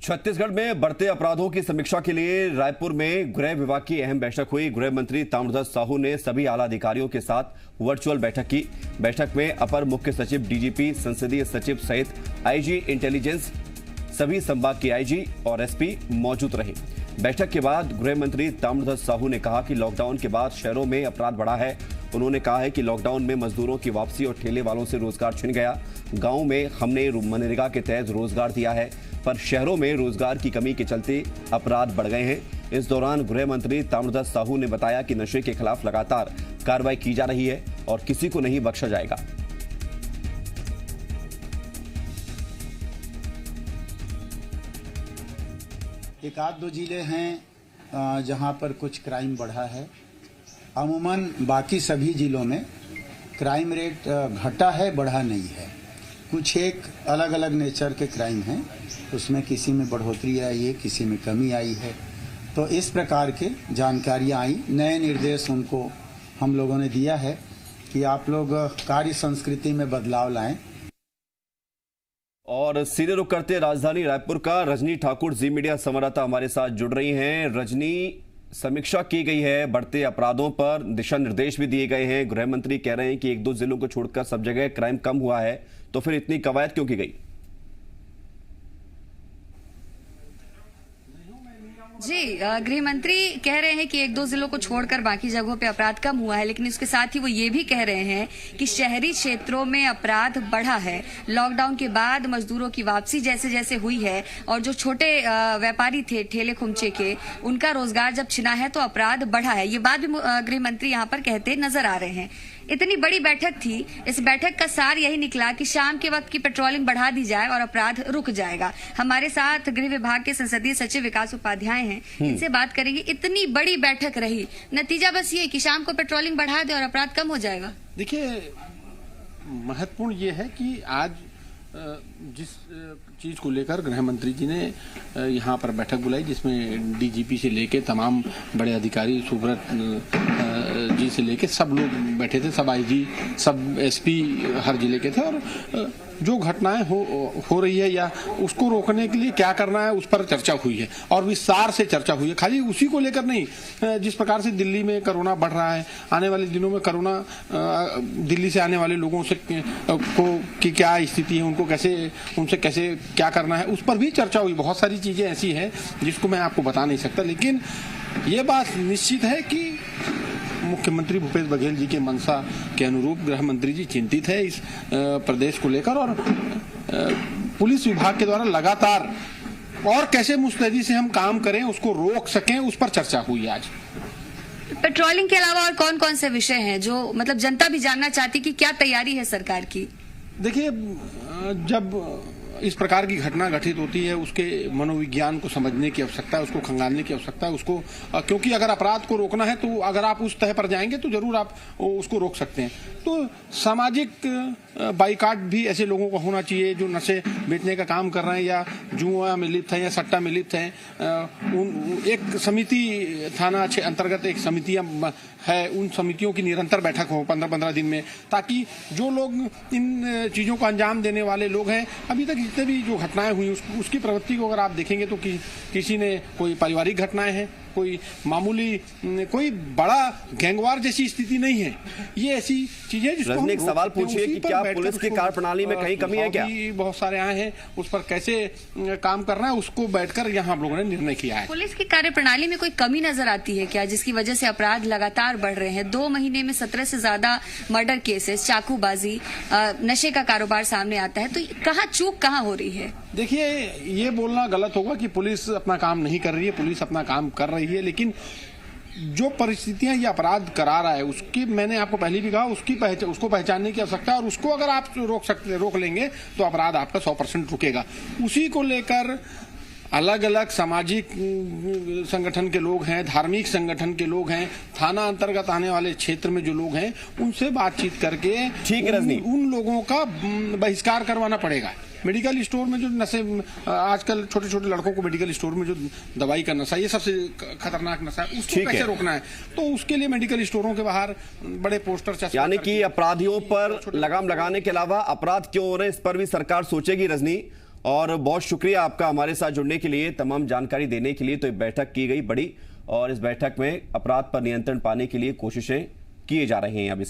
छत्तीसगढ़ में बढ़ते अपराधों की समीक्षा के लिए रायपुर में गृह विभाग की अहम बैठक हुई। गृह मंत्री ताम्रध्वज साहू ने सभी आला अधिकारियों के साथ वर्चुअल बैठक की। बैठक में अपर मुख्य सचिव, डीजीपी, संसदीय सचिव सहित आईजी इंटेलिजेंस, सभी संभाग के आईजी और एसपी मौजूद रहे। बैठक के बाद गृह मंत्री ताम्रध्वज साहू ने कहा कि लॉकडाउन के बाद शहरों में अपराध बढ़ा है। उन्होंने कहा है कि लॉकडाउन में मजदूरों की वापसी और ठेले वालों से रोजगार छिन गया। गांव में हमने मनरेगा के तहत रोजगार दिया है, पर शहरों में रोजगार की कमी के चलते अपराध बढ़ गए हैं। इस दौरान गृह मंत्री ताम्रध्वज साहू ने बताया कि नशे के खिलाफ लगातार कार्रवाई की जा रही है और किसी को नहीं बख्शा जाएगा। एक आध दो जिले हैं जहां पर कुछ क्राइम बढ़ा है। अमूमन बाकी सभी जिलों में क्राइम रेट घटा है, बढ़ा नहीं है। कुछ एक अलग अलग नेचर के क्राइम हैं, उसमें किसी में बढ़ोतरी आई है, किसी में कमी आई है। तो इस प्रकार के जानकारियां आई। नए निर्देश उनको हम लोगों ने दिया है कि आप लोग कार्य संस्कृति में बदलाव लाएं। और सीधे रुख करते राजधानी रायपुर का, रजनी ठाकुर जी मीडिया संवाददाता हमारे साथ जुड़ रही हैं। रजनी, समीक्षा की गई है, बढ़ते अपराधों पर दिशा निर्देश भी दिए गए हैं। गृह मंत्री कह रहे हैं कि एक दो जिलों को छोड़कर सब जगह क्राइम कम हुआ है, तो फिर इतनी कवायद क्यों की गई? जी, गृह मंत्री कह रहे हैं कि एक दो जिलों को छोड़कर बाकी जगहों पे अपराध कम हुआ है, लेकिन उसके साथ ही वो ये भी कह रहे हैं कि शहरी क्षेत्रों में अपराध बढ़ा है। लॉकडाउन के बाद मजदूरों की वापसी जैसे जैसे हुई है और जो छोटे व्यापारी थे ठेले खुमचे के, उनका रोजगार जब छिना है तो अपराध बढ़ा है। ये बात भी गृह मंत्री यहाँ पर कहते नजर आ रहे हैं। इतनी बड़ी बैठक थी, इस बैठक का सार यही निकला कि शाम के वक्त की पेट्रोलिंग बढ़ा दी जाए और अपराध रुक जाएगा। हमारे साथ गृह विभाग के संसदीय सचिव विकास उपाध्याय हैं, इनसे बात करेंगे। इतनी बड़ी बैठक रही, नतीजा बस ये कि शाम को पेट्रोलिंग बढ़ा दे और अपराध कम हो जाएगा। देखिए, महत्वपूर्ण ये है कि आज जिस चीज को लेकर गृह मंत्री जी ने यहाँ पर बैठक बुलाई, जिसमें डीजीपी से लेके तमाम बड़े अधिकारी, सुब्रत जी से लेके सब लोग बैठे थे, सब आईजी, सब एसपी हर जिले के थे। और जो घटनाएं हो रही है या उसको रोकने के लिए क्या करना है, उस पर चर्चा हुई है और विस्तार से चर्चा हुई है। खाली उसी को लेकर नहीं, जिस प्रकार से दिल्ली में कोरोना बढ़ रहा है, आने वाले दिनों में कोरोना दिल्ली से आने वाले लोगों से की क्या स्थिति है, उनसे कैसे क्या करना है, उस पर भी चर्चा हुई। बहुत सारी चीजें ऐसी हैं जिसको मैं आपको बता नहीं सकता, लेकिन ये बात निश्चित है कि मुख्यमंत्री भूपेश बघेल जी के मंशा के अनुरूप गृह मंत्री जी चिंतित है इस प्रदेश को लेकर, और पुलिस विभाग के द्वारा लगातार और कैसे मुस्तैदी से हम काम करें, उसको रोक सकें, उस पर चर्चा हुई आज। पेट्रोलिंग के अलावा और कौन कौन से विषय हैं जो मतलब जनता भी जानना चाहती कि क्या तैयारी है सरकार की? देखिए, जब इस प्रकार की घटना घटित होती है, उसके मनोविज्ञान को समझने की आवश्यकता है, उसको खंगालने की आवश्यकता है, उसको, क्योंकि अगर अपराध को रोकना है तो अगर आप उस तह पर जाएंगे तो जरूर आप उसको रोक सकते हैं। तो सामाजिक बाइकाट भी ऐसे लोगों को होना चाहिए जो नशे बेचने का काम कर रहे हैं या जुआ में लिप्त हैं या सट्टा में लिप्त हैं। एक समिति, थाना अंतर्गत एक समितियां है, उन समितियों की निरंतर बैठक हो 15-15 दिन में, ताकि जो लोग इन चीजों को अंजाम देने वाले लोग हैं, अभी तक जितने भी जो घटनाएं हुई उसकी प्रवृत्ति को अगर आप देखेंगे तो किसी ने कोई पारिवारिक घटनाएं हैं, कोई मामूली, कोई बड़ा गैंगवार जैसी स्थिति नहीं है। ये ऐसी चीजें जिसको हम एक सवाल पूछिए कि क्या पुलिस की कार्यप्रणाली में कहीं कमी है क्या? बहुत सारे आए हैं, उस पर कैसे काम करना है उसको बैठकर यहाँ हम लोगों ने निर्णय किया है। पुलिस की कार्यप्रणाली में कोई कमी नजर आती है क्या, जिसकी वजह से अपराध लगातार बढ़ रहे हैं? 2 महीने में 17 से ज्यादा मर्डर केसेस, चाकूबाजी, नशे का कारोबार सामने आता है, तो कहाँ चूक कहाँ हो रही है? देखिए, ये बोलना गलत होगा कि पुलिस अपना काम नहीं कर रही है। पुलिस अपना काम कर रही है, लेकिन जो परिस्थितियां ये अपराध करा रहा है, उसकी, मैंने आपको पहले भी कहा, उसको पहचानने की आवश्यकता है और उसको अगर आप रोक लेंगे तो अपराध आपका 100% रुकेगा। उसी को लेकर अलग अलग सामाजिक संगठन के लोग हैं, धार्मिक संगठन के लोग हैं, थाना अंतर्गत आने वाले क्षेत्र में जो लोग हैं, उनसे बातचीत करके उन लोगों का बहिष्कार करवाना पड़ेगा। मेडिकल स्टोर में जो नशे, आजकल छोटे छोटे लड़कों को मेडिकल स्टोर में जो दवाई का नशा, ये सबसे खतरनाक नशा है, उसको कैसे रोकना है? तो उसके लिए मेडिकल स्टोरों के बाहर बड़े पोस्टर, यानी कि अपराधियों पर लगाम लगाने के अलावा अपराध क्यों हो रहे हैं, इस पर भी सरकार सोचेगी रजनी। और बहुत शुक्रिया आपका हमारे साथ जुड़ने के लिए, तमाम जानकारी देने के लिए। तो एक बैठक की गई बड़ी, और इस बैठक में अपराध पर नियंत्रण पाने के लिए कोशिशें किए जा रही हैं। अब